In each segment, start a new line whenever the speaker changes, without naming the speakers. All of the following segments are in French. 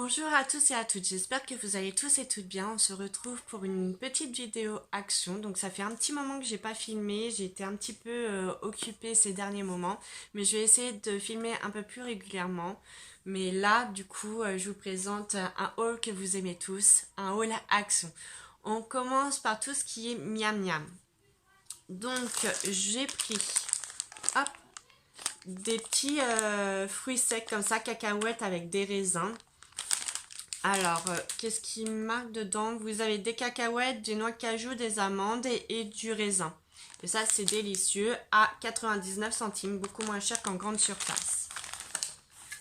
Bonjour à tous et à toutes, j'espère que vous allez tous et toutes bien. On se retrouve pour une petite vidéo action. Donc ça fait un petit moment que j'ai pas filmé, j'ai été un petit peu occupée ces derniers moments, mais je vais essayer de filmer un peu plus régulièrement. Mais là, du coup, je vous présente un haul que vous aimez tous, un haul action. On commence par tout ce qui est miam miam. Donc j'ai pris, hop, des petits fruits secs comme ça, cacahuètes avec des raisins. Alors, qu'est-ce qui marque dedans? Vous avez des cacahuètes, des noix de cajou, des amandes et du raisin. Et ça, c'est délicieux à 99 centimes, beaucoup moins cher qu'en grande surface.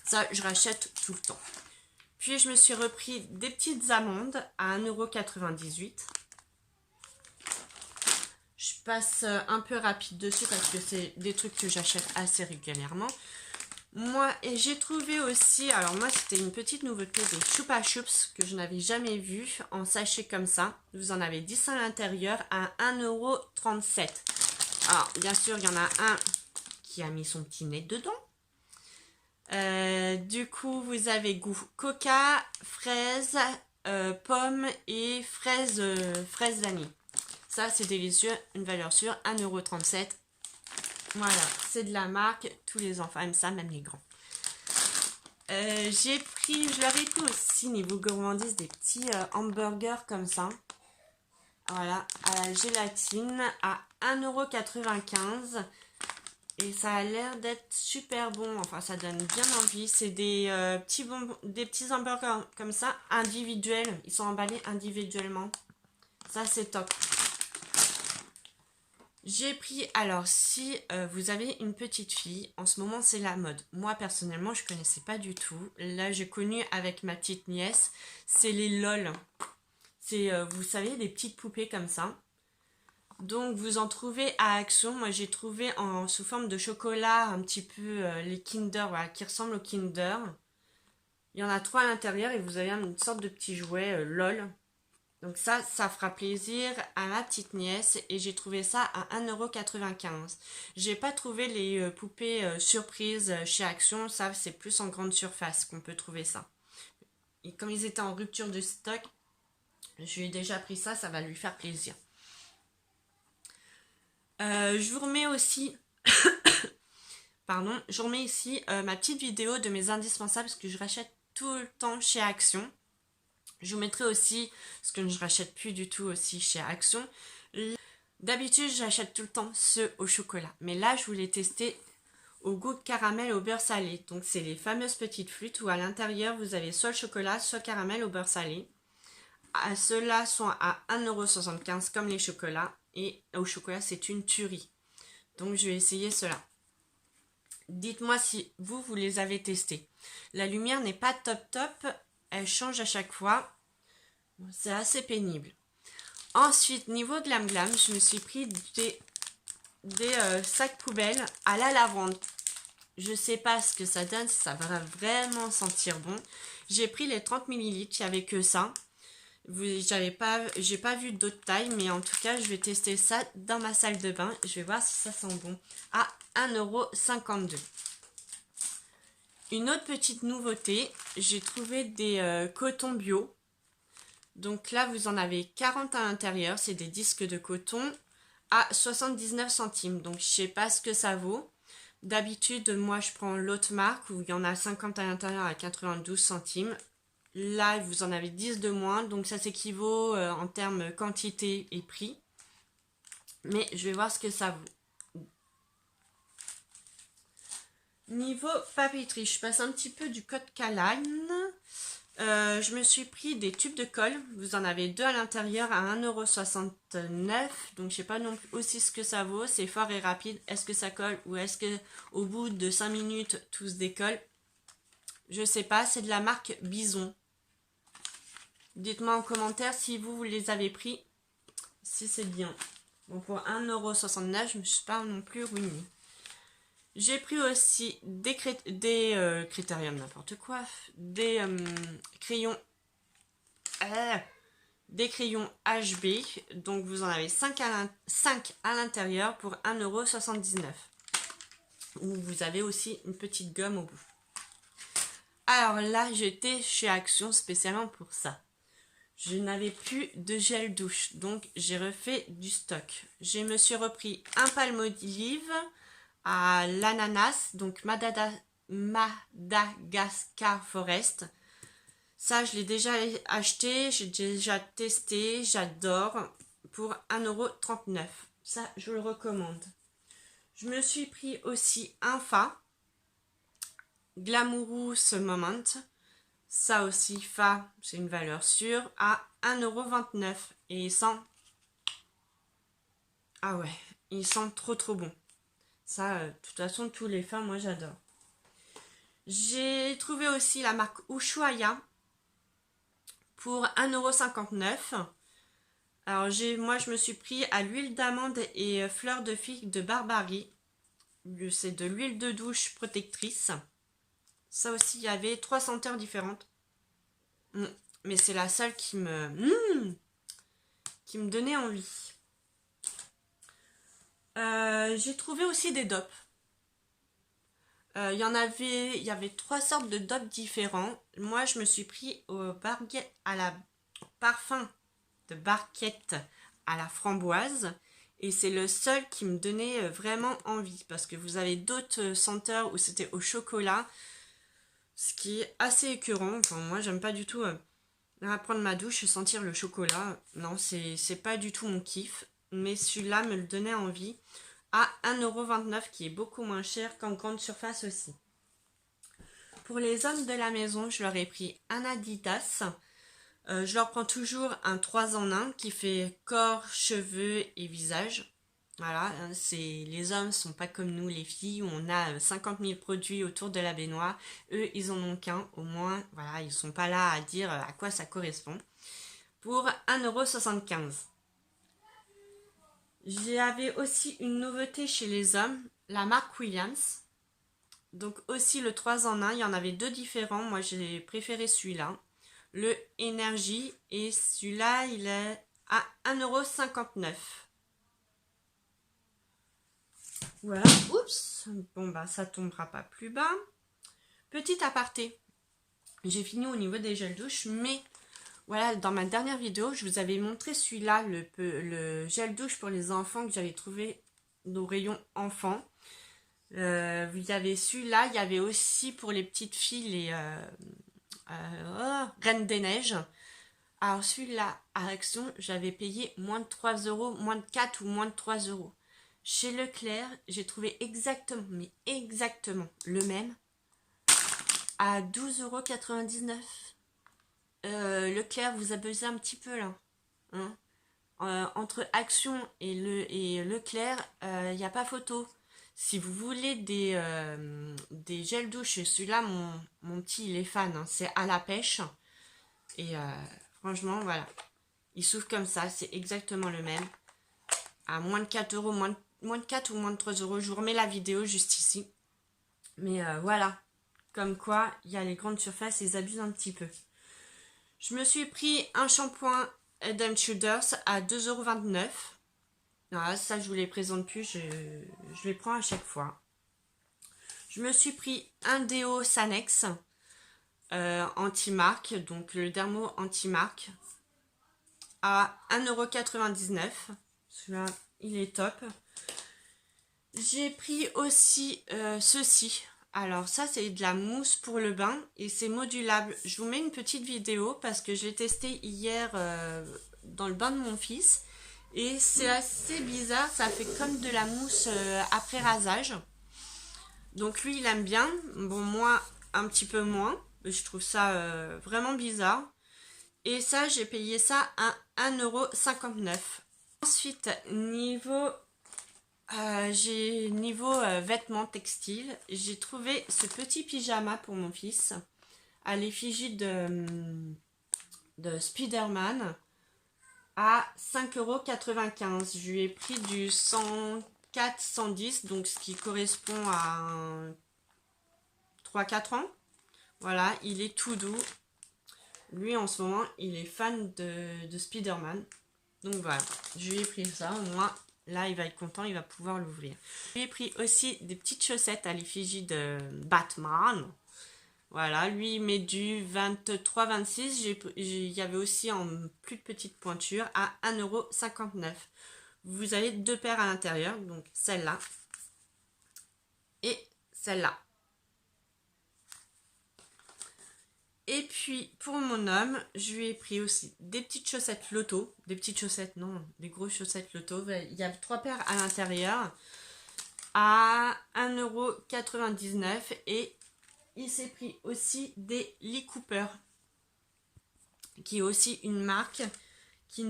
Ça, je rachète tout le temps. Puis, je me suis repris des petites amandes à 1,98 €. Je passe un peu rapide dessus parce que c'est des trucs que j'achète assez régulièrement. Moi, et j'ai trouvé aussi, alors moi c'était une petite nouveauté, des Chupa Chups que je n'avais jamais vu en sachet comme ça. Vous en avez 10 à l'intérieur à 1,37 €. Alors bien sûr il y en a un qui a mis son petit nez dedans. Du coup vous avez goût coca, fraise, pomme et fraise vanille. Ça c'est délicieux, une valeur sûre, 1,37 €. Voilà, c'est de la marque, tous les enfants aiment ça, même les grands. J'ai pris, je leur ai pris aussi niveau gourmandise des petits hamburgers comme ça. Voilà, à la gélatine à 1,95 €. Et ça a l'air d'être super bon, enfin ça donne bien envie. C'est des petits hamburgers comme ça, individuels. Ils sont emballés individuellement. Ça c'est top. J'ai pris, alors si vous avez une petite fille, en ce moment c'est la mode. Moi personnellement je connaissais pas du tout. Là j'ai connu avec ma petite nièce, c'est les LOL. C'est, vous savez, des petites poupées comme ça. Donc vous en trouvez à Action. Moi j'ai trouvé sous forme de chocolat un petit peu les Kinder, voilà, qui ressemblent aux Kinder. Il y en a 3 à l'intérieur et vous avez une sorte de petit jouet LOL. Donc ça fera plaisir à ma petite nièce et j'ai trouvé ça à 1,95 €. J'ai pas trouvé les poupées surprises chez Action, ça c'est plus en grande surface qu'on peut trouver ça. Et comme ils étaient en rupture de stock, je lui ai déjà pris ça, ça va lui faire plaisir. Je vous remets aussi, pardon, je remets ici ma petite vidéo de mes indispensables parce que je rachète tout le temps chez Action. Je vous mettrai aussi, ce que je rachète plus du tout aussi chez Action. D'habitude, j'achète tout le temps ceux au chocolat. Mais là, je voulais tester au goût de caramel au beurre salé. Donc, c'est les fameuses petites flûtes où à l'intérieur, vous avez soit le chocolat, soit caramel au beurre salé. Ceux-là sont à 1,75 € comme les chocolats. Et au chocolat, c'est une tuerie. Donc, je vais essayer cela. Dites-moi si vous les avez testés. La lumière n'est pas top. Elle change à chaque fois. C'est assez pénible. Ensuite, niveau glam glam, je me suis pris des sacs poubelles à la lavande. Je sais pas ce que ça donne, ça va vraiment sentir bon. J'ai pris les 30 ml, il n'y avait que ça. J'ai pas vu d'autres tailles, mais en tout cas, je vais tester ça dans ma salle de bain. Je vais voir si ça sent bon. À 1,52 €. Une autre petite nouveauté, j'ai trouvé des cotons bio. Donc là, vous en avez 40 à l'intérieur. C'est des disques de coton à 79 centimes. Donc, je sais pas ce que ça vaut. D'habitude, moi, je prends l'autre marque où il y en a 50 à l'intérieur à 92 centimes. Là, vous en avez 10 de moins. Donc, ça s'équivaut en termes quantité et prix. Mais je vais voir ce que ça vaut. Niveau papeterie, je passe un petit peu du code Caline. Je me suis pris des tubes de colle. Vous en avez 2 à l'intérieur à 1,69 €. Donc je sais pas non plus aussi ce que ça vaut. C'est fort et rapide. Est-ce que ça colle ou est-ce que au bout de 5 minutes tout se décolle? Je sais pas. C'est de la marque Bison. Dites-moi en commentaire si vous les avez pris. Si c'est bien. Bon, pour 1,69 €, je me suis pas non plus ruinée. J'ai pris aussi des critériums, n'importe quoi, des crayons HB, donc vous en avez 5 à l'intérieur pour 1,79 €. Ou vous avez aussi une petite gomme au bout. Alors là, j'étais chez Action spécialement pour ça. Je n'avais plus de gel douche, donc j'ai refait du stock. Je me suis repris un Palmolive à l'ananas, donc Madagascar Forest. Ça, je l'ai déjà acheté, j'ai déjà testé, j'adore, pour 1,39 €. Ça, je le recommande. Je me suis pris aussi un Fa, Glamourous Moment. Ça aussi, Fa, c'est une valeur sûre, à 1,29 €. Et il sent... Ah ouais, il sent trop trop bon. Ça, de toute façon, tous les Fa, moi j'adore. J'ai trouvé aussi la marque Ushuaïa pour 1,59 €. Alors moi je me suis pris à l'huile d'amande et fleur de figue de Barbarie. C'est de l'huile de douche protectrice. Ça aussi, il y avait 3 senteurs différentes. Mais c'est la seule qui me donnait envie. J'ai trouvé aussi des dopes. Il y avait 3 sortes de dopes différents. Moi, je me suis pris à la parfum de barquette à la framboise. Et c'est le seul qui me donnait vraiment envie. Parce que vous avez d'autres senteurs où c'était au chocolat. Ce qui est assez écœurant. Enfin, moi, j'aime pas du tout prendre ma douche et sentir le chocolat. Non, c'est pas du tout mon kiff. Mais celui-là me le donnait envie. À 1,29 €, qui est beaucoup moins cher qu'en grande surface aussi. Pour les hommes de la maison, je leur ai pris un Adidas. Je leur prends toujours un 3 en 1 qui fait corps, cheveux et visage. Voilà, les hommes sont pas comme nous les filles où on a 50 000 produits autour de la baignoire. Eux, ils en ont qu'un, au moins, voilà, ils sont pas là à dire à quoi ça correspond. Pour 1,75 €. J'avais aussi une nouveauté chez les hommes, la marque Williams. Donc aussi le 3 en 1, il y en avait 2 différents. Moi, j'ai préféré celui-là. Le Energy, et celui-là, il est à 1,59 €. Voilà, oups, bon bah ça tombera pas plus bas. Petit aparté, j'ai fini au niveau des gels douche, mais voilà, dans ma dernière vidéo, je vous avais montré celui-là, le gel douche pour les enfants que j'avais trouvé au rayon enfants. Il y avait celui-là, il y avait aussi pour les petites filles les Reines des Neiges. Alors celui-là, à Action, j'avais payé moins de 3 €, moins de 4 ou moins de 3 €. Chez Leclerc, j'ai trouvé exactement, mais exactement le même à 12,99 €. Leclerc, vous abusez un petit peu là. Hein, entre Action et Leclerc, il n'y a pas photo. Si vous voulez des gels douche, celui-là, mon petit, il est fan. Hein, c'est à la pêche. Et franchement, voilà. Il s'ouvre comme ça, c'est exactement le même. À moins de 4 €, moins de 4 ou moins de 3 €. Je vous remets la vidéo juste ici. Mais voilà. Comme quoi, il y a les grandes surfaces, ils abusent un petit peu. Je me suis pris un shampoing Head & Shoulders à 2,29 €. Voilà, ça, je vous les présente plus. Je les prends à chaque fois. Je me suis pris un déo Sanex anti-marque. Donc, le Dermo anti-marque à 1,99 €. Celui-là, il est top. J'ai pris aussi ceci. Alors ça, c'est de la mousse pour le bain et c'est modulable. Je vous mets une petite vidéo parce que je l'ai testé hier dans le bain de mon fils. Et c'est assez bizarre, ça fait comme de la mousse après rasage. Donc lui, il aime bien. Bon, moi, un petit peu moins. Je trouve ça vraiment bizarre. Et ça, j'ai payé ça à 1,59 €. Ensuite, niveau vêtements textiles, j'ai trouvé ce petit pyjama pour mon fils à l'effigie de Spider-Man à 5,95 €. Je lui ai pris du 104-110, donc ce qui correspond à 3-4 ans. Voilà, il est tout doux. Lui, en ce moment, il est fan de Spider-Man. Donc voilà, je lui ai pris ça, au moins. Là, il va être content, il va pouvoir l'ouvrir. J'ai pris aussi des petites chaussettes à l'effigie de Batman. Voilà, lui il met du 23-26. Il y avait aussi en plus petite pointure à 1,59 €. Vous avez deux paires à l'intérieur, donc celle-là et celle-là. Et puis pour mon homme, je lui ai pris aussi des petites chaussettes Loto. Des petites chaussettes, non, des grosses chaussettes Loto. Il y a trois paires à l'intérieur à 1,99 € et il s'est pris aussi des Lee Cooper, qui est aussi une marque qui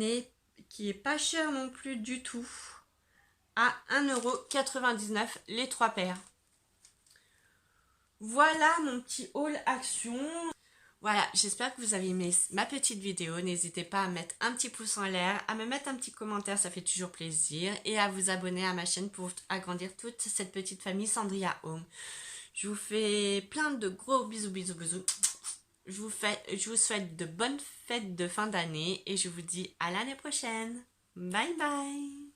est pas chère non plus du tout, à 1,99 € les trois paires. Voilà mon petit haul action. Voilà, j'espère que vous avez aimé ma petite vidéo. N'hésitez pas à mettre un petit pouce en l'air, à me mettre un petit commentaire, ça fait toujours plaisir. Et à vous abonner à ma chaîne pour agrandir toute cette petite famille Sandria Home. Je vous fais plein de gros bisous, bisous, bisous. Je vous souhaite de bonnes fêtes de fin d'année et je vous dis à l'année prochaine. Bye bye.